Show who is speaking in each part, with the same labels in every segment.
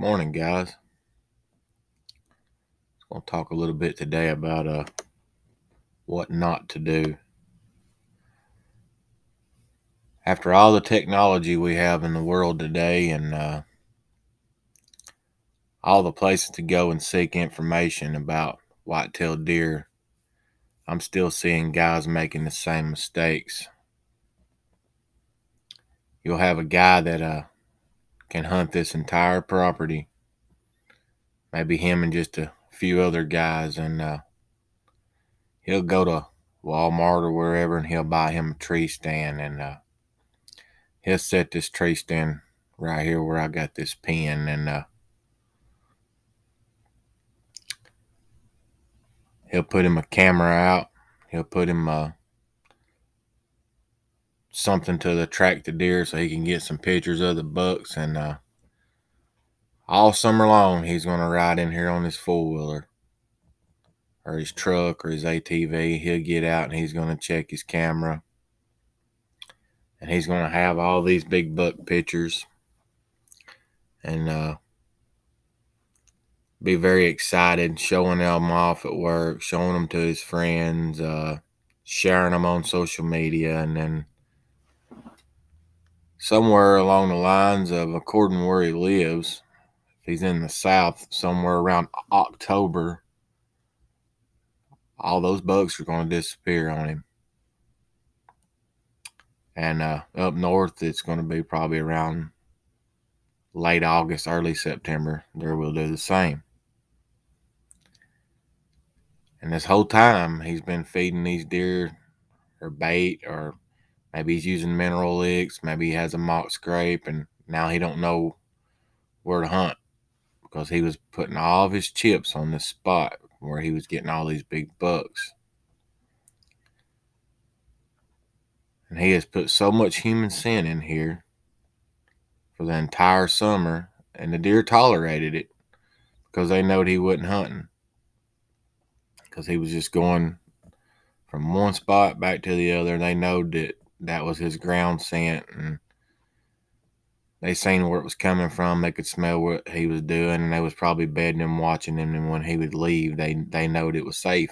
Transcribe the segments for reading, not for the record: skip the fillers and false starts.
Speaker 1: Morning, guys. I'm going to talk a little bit today about what not to do. After all the technology we have in the world today and all the places to go and seek information about white-tailed deer, I'm still seeing guys making the same mistakes. You'll have a guy that can hunt this entire property, maybe him and just a few other guys, and he'll go to Walmart or wherever and he'll buy him a tree stand and he'll set this tree stand right here where I got this pen, and he'll put him a camera out. He'll put him something to attract the deer so he can get some pictures of the bucks, and all summer long he's going to ride in here on his four-wheeler or his truck or his ATV. He'll get out and he's going to check his camera, and he's going to have all these big buck pictures and be very excited, showing them off at work, showing them to his friends, sharing them on social media, and then somewhere along the lines of, according to where he lives, if he's in the South, somewhere around October, all those bucks are going to disappear on him. And up north, it's going to be probably around late August, early September. There will do the same. And this whole time, he's been feeding these deer or bait, or maybe he's using mineral licks. Maybe he has a mock scrape, and now he don't know where to hunt because he was putting all of his chips on this spot where he was getting all these big bucks. And he has put so much human sin in here for the entire summer, and the deer tolerated it because they knowed he wasn't hunting, because he was just going from one spot back to the other. They knowed that that was his ground scent, and they seen where it was coming from. They could smell what he was doing, and they was probably bedding him, watching him, and when he would leave, they knowed it was safe.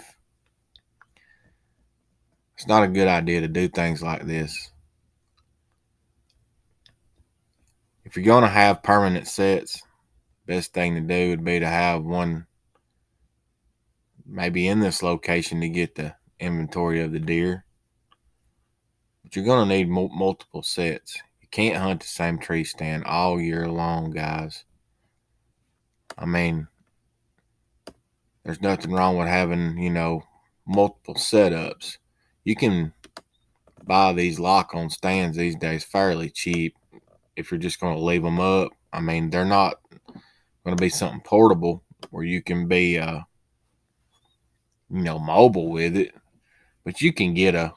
Speaker 1: It's not a good idea to do things like this. If you're going to have permanent sets, best thing to do would be to have one maybe in this location to get the inventory of the deer. But you're going to need multiple sets. You can't hunt the same tree stand all year long, guys. I mean, there's nothing wrong with having, multiple setups. You can buy these lock-on stands these days fairly cheap if you're just going to leave them up. I mean, they're not going to be something portable where you can be, mobile with it. But you can get a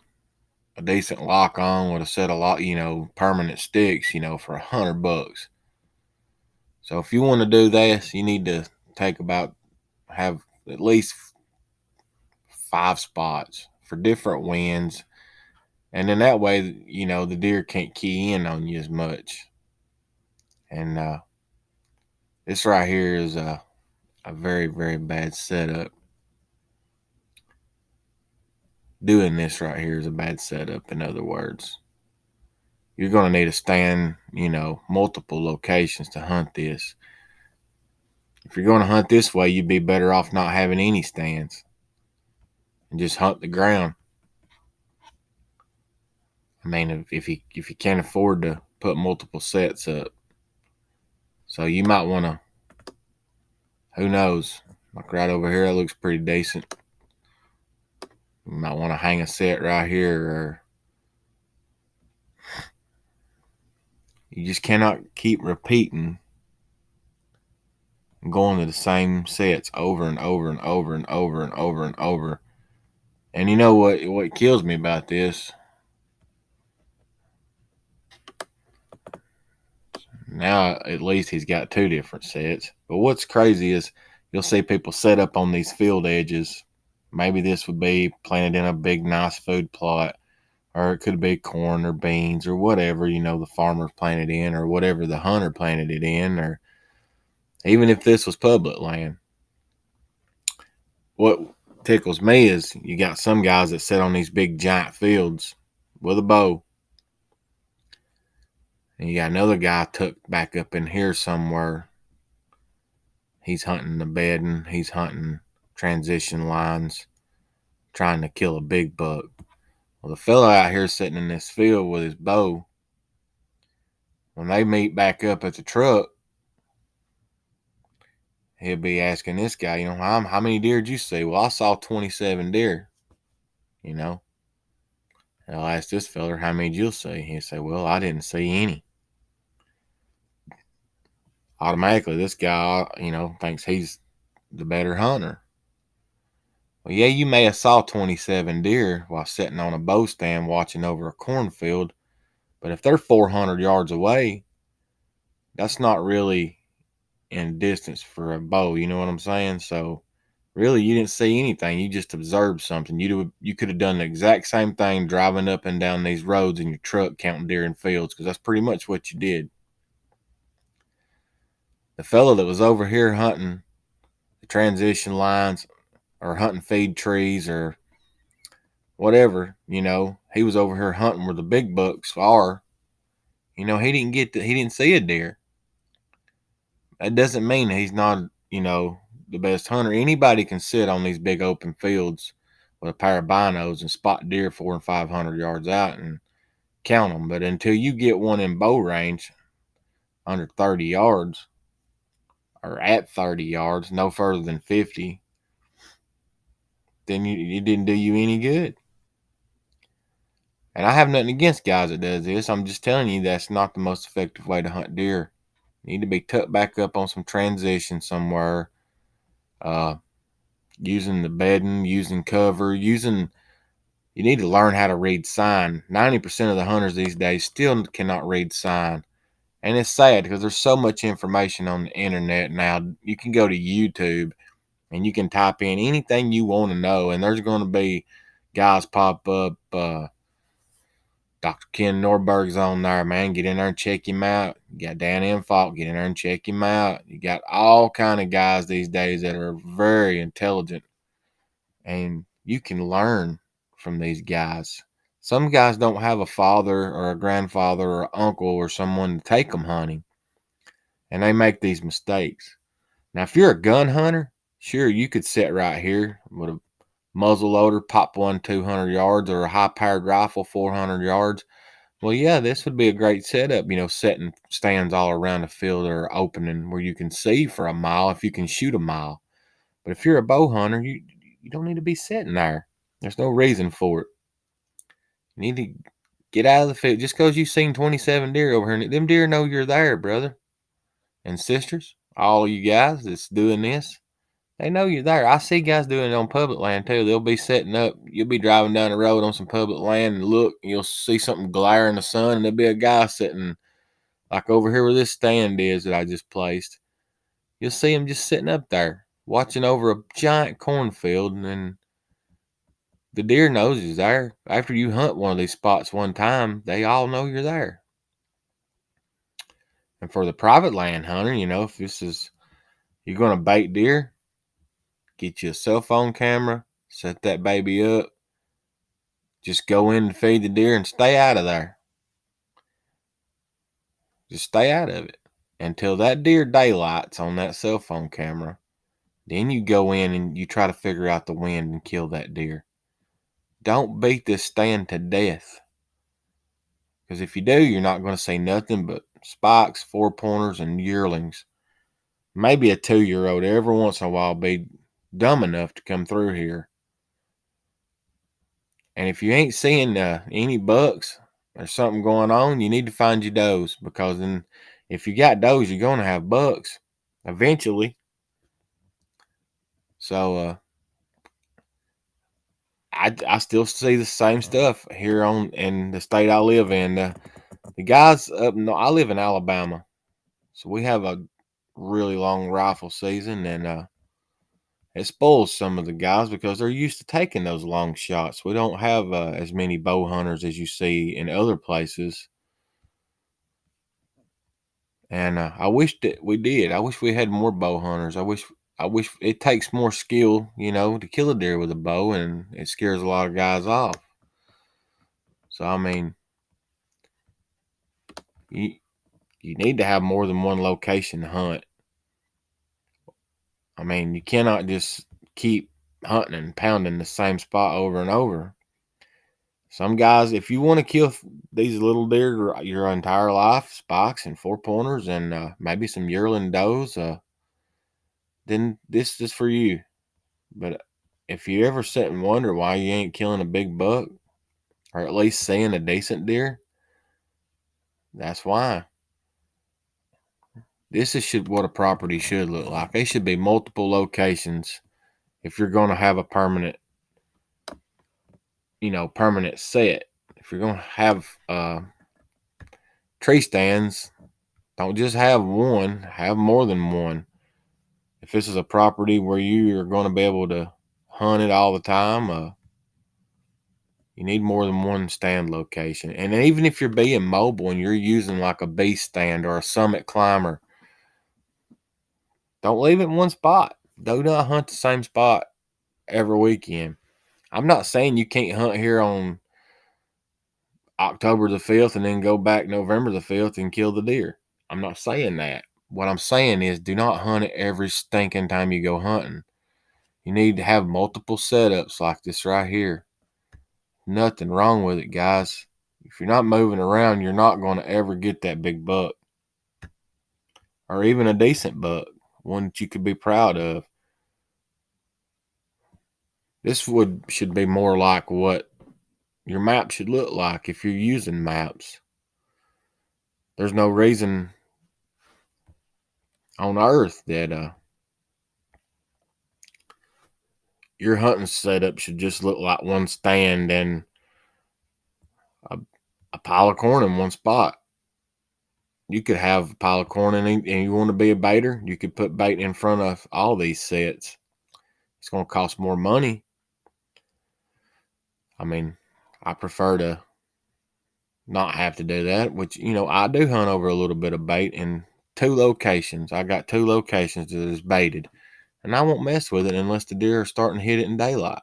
Speaker 1: decent lock on with a set of permanent sticks, for $100. So if you want to do this, you need to have at least 5 spots for different winds. And then that way, the deer can't key in on you as much. And this right here is a very, very bad setup. Doing this right here is a bad setup, in other words. You're going to need to stand, multiple locations to hunt this. If you're going to hunt this way, you'd be better off not having any stands and just hunt the ground. I mean, if you can't afford to put multiple sets up. So you might want to, who knows, like right over here, it looks pretty decent. You might want to hang a set right here, or you just cannot keep repeating and going to the same sets over and over and over and over and over and over. And you know what kills me about this? Now at least he's got 2 different sets. But what's crazy is you'll see people set up on these field edges. Maybe this would be planted in a big, nice food plot, or it could be corn or beans or whatever, the farmer planted in, or whatever the hunter planted it in, even if this was public land. What tickles me is you got some guys that sit on these big giant fields with a bow, and you got another guy tucked back up in here somewhere. He's hunting the bedding, he's hunting transition lines, trying to kill a big buck. Well, the fellow out here sitting in this field with his bow, when they meet back up at the truck, he'll be asking this guy, how many deer did you see? Well, I saw 27 deer, you know. And I'll ask this fella, how many did you see? He'll say, well, I didn't see any. Automatically, this guy, thinks he's the better hunter. Well, yeah, you may have saw 27 deer while sitting on a bow stand watching over a cornfield, but if they're 400 yards away, that's not really in distance for a bow. You know what I'm saying? So really, you didn't see anything. You just observed something. You could have done the exact same thing driving up and down these roads in your truck counting deer in fields, because that's pretty much what you did. The fellow that was over here hunting the transition lines or hunting feed trees or whatever, he was over here hunting where the big bucks are. He didn't see a deer. That doesn't mean he's not, the best hunter. Anybody can sit on these big open fields with a pair of binos and spot deer 400 and 500 yards out and count them. But until you get one in bow range under 30 yards or at 30 yards, no further than 50, then it didn't do you any good. And I have nothing against guys that does this. I'm just telling you that's not the most effective way to hunt deer. You need to be tucked back up on some transition somewhere, using the bedding, using cover, you need to learn how to read sign. 90% of the hunters these days still cannot read sign. And it's sad because there's so much information on the internet now. You can go to YouTube and you can type in anything you want to know, and there's going to be guys pop up. Dr. Ken Norberg's on there, man. Get in there and check him out. You got Dan Infalt, get in there and check him out. You got all kind of guys these days that are very intelligent, and you can learn from these guys. Some guys don't have a father or a grandfather or uncle or someone to take them hunting, and they make these mistakes. Now, if you're a gun hunter, sure, you could sit right here with a muzzle loader, pop one 200 yards, or a high-powered rifle 400 yards. Well, yeah, this would be a great setup, setting stands all around the field or opening where you can see for a mile if you can shoot a mile. But if you're a bow hunter, you don't need to be sitting there. There's no reason for it. You need to get out of the field. Just because you've seen 27 deer over here, them deer know you're there, brother and sisters. All you guys that's doing this, they know you're there. I see guys doing it on public land too. They'll be setting up. You'll be driving down the road on some public land and look, you'll see something glare in the sun, and there'll be a guy sitting like over here where this stand is that I just placed. You'll see him just sitting up there watching over a giant cornfield, and then the deer knows he's there. After you hunt one of these spots one time, they all know you're there. And for the private land hunter, if you're going to bait deer, get you a cell phone camera, set that baby up, just go in and feed the deer and stay out of there. Just stay out of it until that deer daylights on that cell phone camera. Then you go in and you try to figure out the wind and kill that deer. Don't beat this stand to death. Because if you do, you're not going to see nothing but spikes, 4-pointers, and yearlings. Maybe a 2-year-old every once in a while be dumb enough to come through here. And if you ain't seeing any bucks or something going on, you need to find your does. Because then if you got does, you're going to have bucks eventually. So I still see the same stuff here in the state I live in. The guys I live in Alabama, so we have a really long rifle season, and it spoils some of the guys because they're used to taking those long shots. We don't have as many bow hunters as you see in other places, And I wish that we did. I wish we had more bow hunters. I wish it takes more skill, to kill a deer with a bow, and it scares a lot of guys off. So I mean, you you need to have more than one location to hunt. I mean, you cannot just keep hunting and pounding the same spot over and over. Some guys, if you want to kill these little deer your entire life, spikes and four pointers, and maybe some yearling does, then this is for you. But if you ever sit and wonder why you ain't killing a big buck, or at least seeing a decent deer, that's why. This is what a property should look like. They should be multiple locations if you're going to have a permanent set. If you're going to have tree stands, don't just have one, have more than one. If this is a property where you are going to be able to hunt it all the time, you need more than one stand location. And even if you're being mobile and you're using like a beast stand or a summit climber, don't leave it in one spot. Do not hunt the same spot every weekend. I'm not saying you can't hunt here on October the 5th and then go back November the 5th and kill the deer. I'm not saying that. What I'm saying is do not hunt it every stinking time you go hunting. You need to have multiple setups like this right here. Nothing wrong with it, guys. If you're not moving around, you're not going to ever get that big buck. Or even a decent buck. One that you could be proud of. This should be more like what your map should look like if you're using maps. There's no reason on earth that your hunting setup should just look like one stand and a pile of corn in one spot. You could have a pile of corn and you want to be a baiter, you could put bait in front of all these sets. It's going to cost more money. I mean, I prefer to not have to do that, which, I do hunt over a little bit of bait in two locations. I got two locations that is baited, and I won't mess with it unless the deer are starting to hit it in daylight.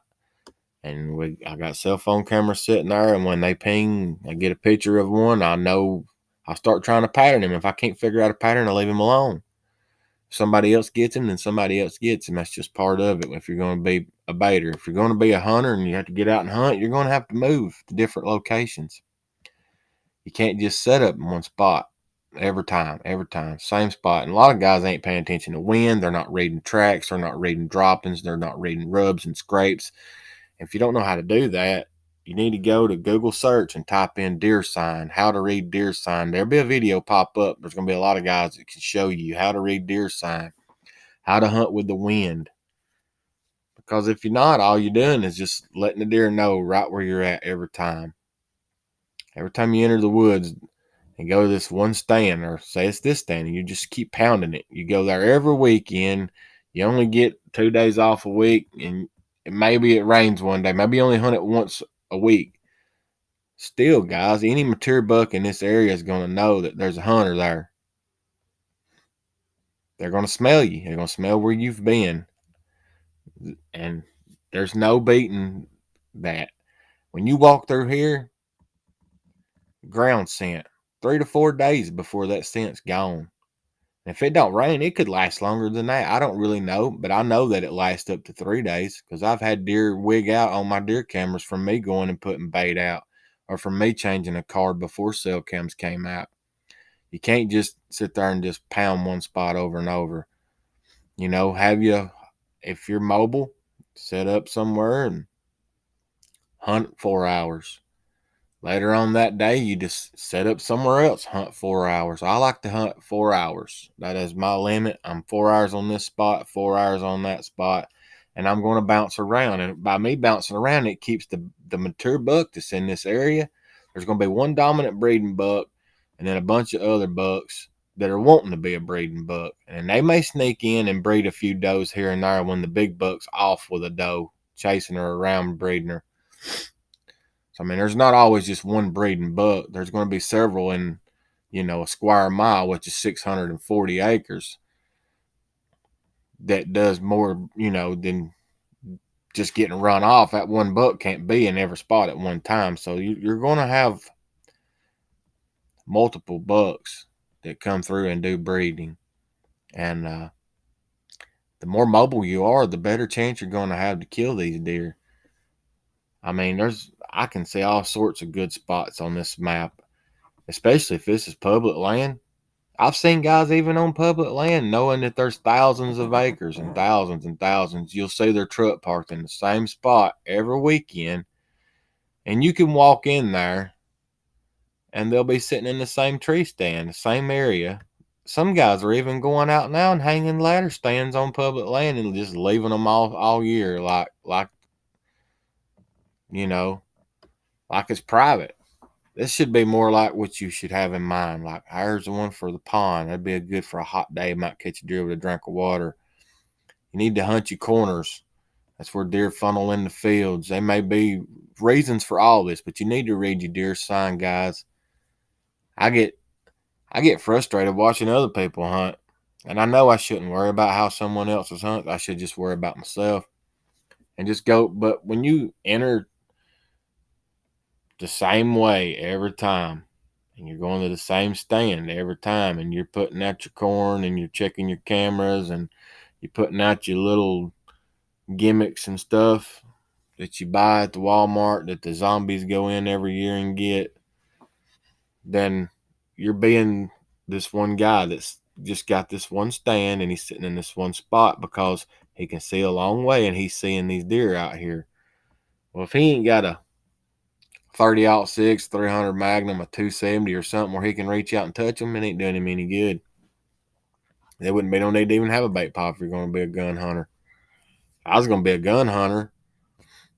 Speaker 1: And I got cell phone cameras sitting there, and when they ping, I get a picture of one. I know I start trying to pattern him. If I can't figure out a pattern, I leave him alone. If somebody else gets him, then somebody else gets him. That's just part of it. If you're going to be a baiter, if you're going to be a hunter and you have to get out and hunt, you're going to have to move to different locations. You can't just set up in one spot every time, same spot. And a lot of guys ain't paying attention to wind. They're not reading tracks. They're not reading droppings. They're not reading rubs and scrapes. If you don't know how to do that, you need to go to Google search and type in deer sign, how to read deer sign. There'll be a video pop up. There's going to be a lot of guys that can show you how to read deer sign, how to hunt with the wind. Because if you're not, all you're doing is just letting the deer know right where you're at every time. Every time you enter the woods and go to this one stand, or say it's this stand, and you just keep pounding it. You go there every weekend. You only get 2 days off a week, and maybe it rains one day. Maybe you only hunt it once a week. Still, guys, any mature buck in this area is going to know that there's a hunter there. They're going to smell you. They're going to smell where you've been. And there's no beating that. When you walk through here, ground scent, 3 to 4 days before that scent's gone. And if it don't rain, it could last longer than that. I don't really know, but I know that it lasts up to 3 days because I've had deer wig out on my deer cameras from me going and putting bait out, or from me changing a card before cell cams came out. You can't just sit there and just pound one spot over and over. If you're mobile, set up somewhere and hunt 4 hours. Later on that day, you just set up somewhere else, hunt 4 hours. I like to hunt 4 hours. That is my limit. I'm 4 hours on this spot, 4 hours on that spot, and I'm going to bounce around. And by me bouncing around, it keeps the mature buck that's in this area. There's going to be one dominant breeding buck and then a bunch of other bucks that are wanting to be a breeding buck. And they may sneak in and breed a few does here and there when the big buck's off with a doe, chasing her around, breeding her. So, I mean, there's not always just one breeding buck. There's going to be several in a square mile, which is 640 acres, that does more, than just getting run off. That one buck can't be in every spot at one time. So you're going to have multiple bucks that come through and do breeding. And the more mobile you are, the better chance you're going to have to kill these deer. I mean, I can see all sorts of good spots on this map, especially if this is public land. I've seen guys even on public land knowing that there's thousands of acres and thousands and thousands. You'll see their truck parked in the same spot every weekend, and you can walk in there and they'll be sitting in the same tree stand, the same area. Some guys are even going out now and hanging ladder stands on public land and just leaving them all year, like you know, like it's private. This should be more like what you should have in mind. Like, here's the one for the pond. That'd be good for a hot day. Might catch a deer with a drink of water. You need to hunt your corners. That's where deer funnel in the fields. There may be reasons for all this, but you need to read your deer sign, guys. I get frustrated watching other people hunt, and I know I shouldn't worry about how someone else is hunting. I should just worry about myself and just go. But when you enter the same way every time, and you're going to the same stand every time, and you're putting out your corn, and you're checking your cameras, and you're putting out your little gimmicks and stuff that you buy at the Walmart that the zombies go in every year and get, then you're being this one guy that's just got this one stand and he's sitting in this one spot because he can see a long way and he's seeing these deer out here. Well, if he ain't got a 30-06, 300 Magnum, a 270 or something where he can reach out and touch them, it ain't doing him any good. There wouldn't be no need to even have a bait pop if you're going to be a gun hunter. I was going to be a gun hunter,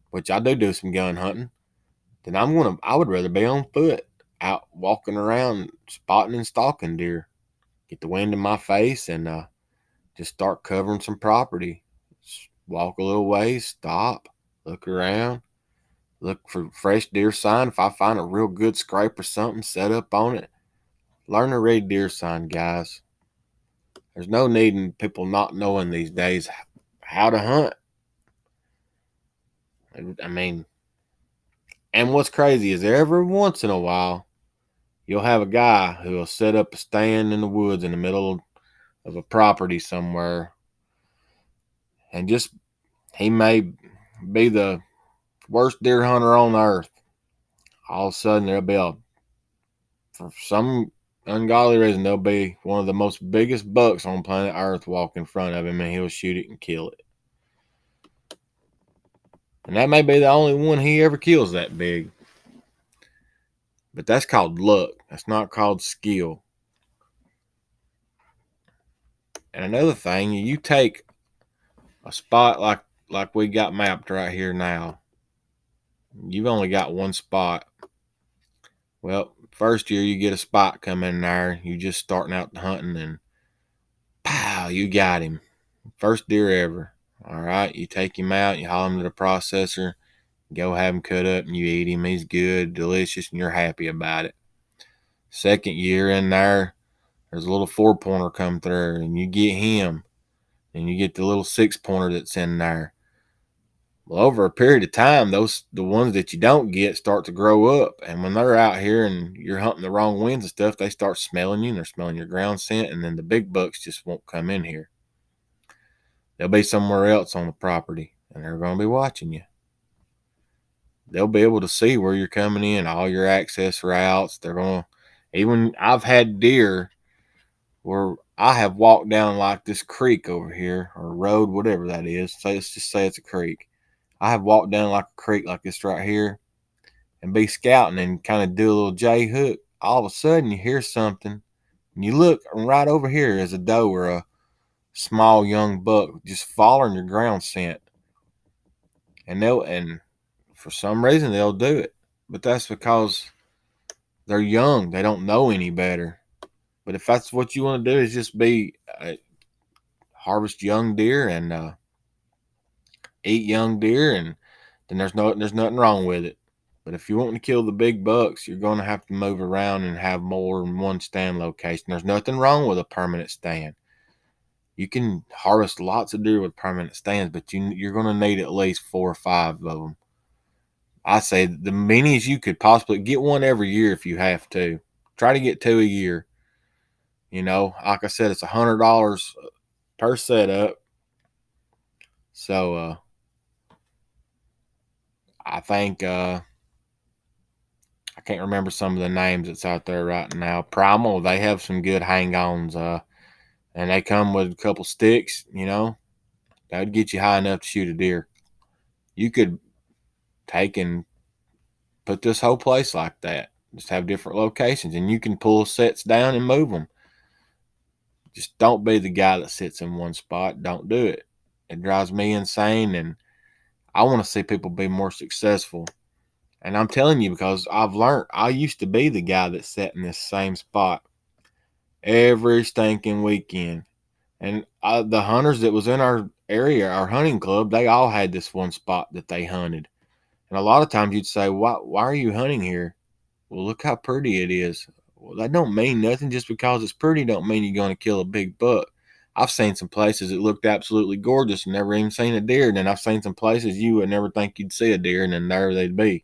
Speaker 1: which I do some gun hunting, then I would rather be on foot, out walking around, spotting and stalking deer. Get the wind in my face and just start covering some property. Just walk a little ways, stop, look around, look for fresh deer sign. If I find a real good scrape or something, set up on it. Learn to read deer sign, guys. There's no need in people not knowing these days how to hunt. I mean, and what's crazy is every once in a while, you'll have a guy who will set up a stand in the woods in the middle of a property somewhere, and just he may be the worst deer hunter on earth. All of a sudden, for some ungodly reason, there'll be one of the most biggest bucks on planet Earth walk in front of him, and he'll shoot it and kill it. And that may be the only one he ever kills that big. But that's called luck. That's not called skill. And another thing, you take a spot like we got mapped right here now. You've only got one spot. Well, first year you get a spot come in there. You just starting out hunting and pow, you got him. First deer ever. All right, you take him out, you haul him to the processor, go have him cut up, and you eat him. He's good, delicious, and you're happy about it. Second year in there, there's a little 4-pointer come through, and you get him, and you get the little 6-pointer that's in there. Well, over a period of time, the ones that you don't get start to grow up, and when they're out here and you're hunting the wrong winds and stuff, they start smelling you, and they're smelling your ground scent, and then the big bucks just won't come in here. They'll be somewhere else on the property, and they're going to be watching you. They'll be able to see where you're coming in, all your access routes. I've had deer where I have walked down like this creek over here, or road, whatever that is. So let's just say it's a creek. I have walked down like a creek like this right here and be scouting and kind of do a little J hook. All of a sudden you hear something and you look, and right over here is a doe or a small young buck just following your ground scent. And for some reason they'll do it. But that's because they're young. They don't know any better. But if that's what you want to do, is just harvest young deer and eat young deer, and then there's nothing wrong with it. But if you want to kill the big bucks, you're going to have to move around and have more than one stand location. There's nothing wrong with a permanent stand. You can harvest lots of deer with permanent stands, but you're going to need at least 4 or 5 of them. I say the minis you could possibly get one every year if you have to. Try to get 2 a year. Like I said, it's $100 per setup. So I think I can't remember some of the names that's out there right now. Primal, they have some good hang-ons, and they come with a couple sticks. That would get you high enough to shoot a deer. You could take and put this whole place like that. Just have different locations, and you can pull sets down and move them. Just don't be the guy that sits in one spot. Don't do it. It drives me insane, and I want to see people be more successful. And I'm telling you, because I've learned, I used to be the guy that sat in this same spot every stinking weekend. And the hunters that was in our area, our hunting club, they all had this one spot that they hunted. And a lot of times you'd say, why are you hunting here? Well, look how pretty it is. Well, that don't mean nothing. Just because it's pretty don't mean you're going to kill a big buck. I've seen some places that looked absolutely gorgeous and never even seen a deer. And then I've seen some places you would never think you'd see a deer, and then there they'd be.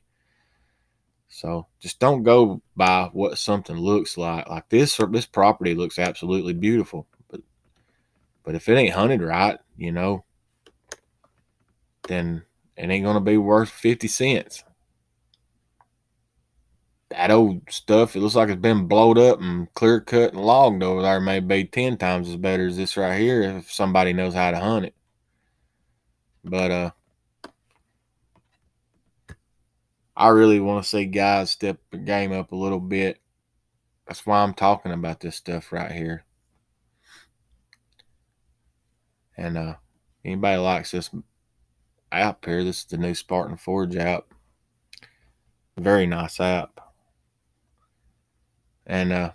Speaker 1: So just don't go by what something looks like. Like this property looks absolutely beautiful. But if it ain't hunted right, then it ain't going to be worth 50 cents. That old stuff, it looks like it's been blowed up and clear cut and logged over there, may be 10 times as better as this right here if somebody knows how to hunt it. But I really want to see guys step the game up a little bit. That's why I'm talking about this stuff right here. And anybody likes this app here, this is the new Spartan Forge app. Very nice app. And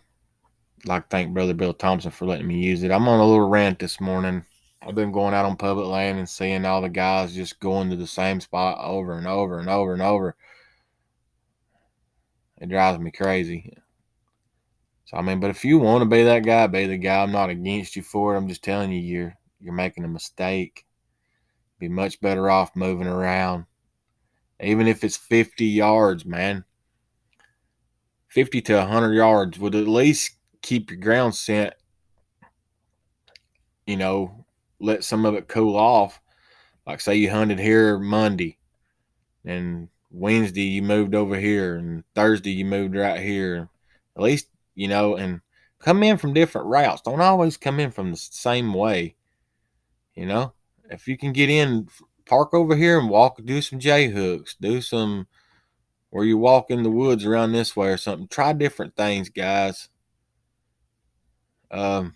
Speaker 1: like thank Brother Bill Thompson for letting me use it. I'm on a little rant this morning. I've been going out on public land and seeing all the guys just going to the same spot over and over and over and over. It drives me crazy. So but if you want to be that guy, be the guy. I'm not against you for it. I'm just telling you, you're making a mistake. Be much better off moving around, even if it's 50 yards, man. 50 to 100 yards would at least keep your ground scent. Let some of it cool off. Like say you hunted here Monday, and Wednesday you moved over here, and Thursday you moved right here. At least, and come in from different routes. Don't always come in from the same way. If you can get in, park over here and do some J hooks, do some where you walk in the woods around this way or something. Try different things, guys. I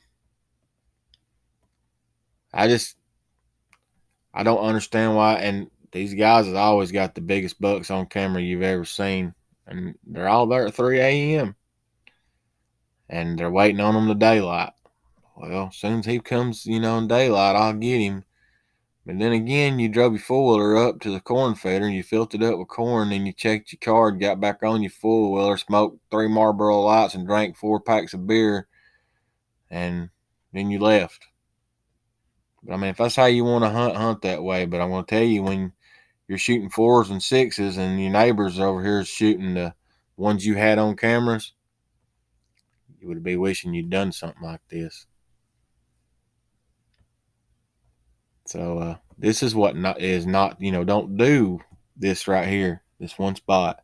Speaker 1: don't understand why. And these guys have always got the biggest bucks on camera you've ever seen, and they're all there at 3 a.m. and they're waiting on them to daylight. Well, as soon as he comes, in daylight, I'll get him. But then again, you drove your four-wheeler up to the corn feeder and you filled it up with corn, and you checked your card, got back on your four-wheeler, smoked 3 Marlboro Lights and drank 4 packs of beer, and then you left. But if that's how you want to hunt that way. But I'm going to tell you, when you're shooting 4s and 6s and your neighbors over here shooting the ones you had on cameras, you would be wishing you'd done something like this. So this is what is not, don't do this right here, this one spot.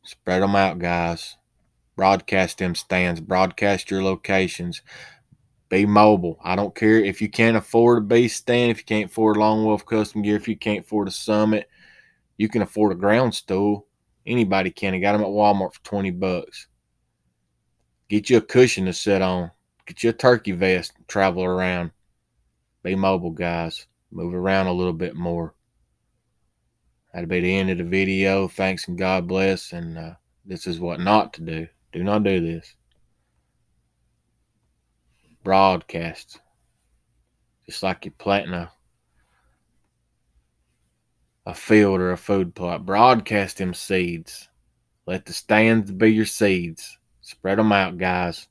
Speaker 1: Spread them out, guys. Broadcast them stands. Broadcast your locations. Be mobile. I don't care if you can't afford a base stand, if you can't afford Long Wolf Custom Gear, if you can't afford a Summit, you can afford a ground stool. Anybody can. I got them at Walmart for $20. Get you a cushion to sit on. Get you a turkey vest. Travel around. Be mobile, guys. Move around a little bit more. That'll be the end of the video. Thanks and God bless. And this is what not to do. Do not do this. Broadcast. Just like you're planting a field or a food plot. Broadcast them seeds. Let the stands be your seeds. Spread them out, guys.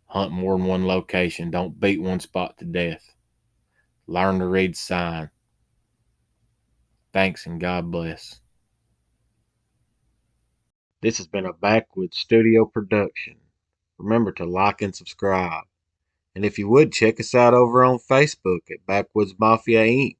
Speaker 1: Hunt more than one location. Don't beat one spot to death. Learn to read sign. Thanks and God bless. This has been a Backwoods Studio production. Remember to like and subscribe. And if you would, check us out over on Facebook at Backwoods Mafia Inc.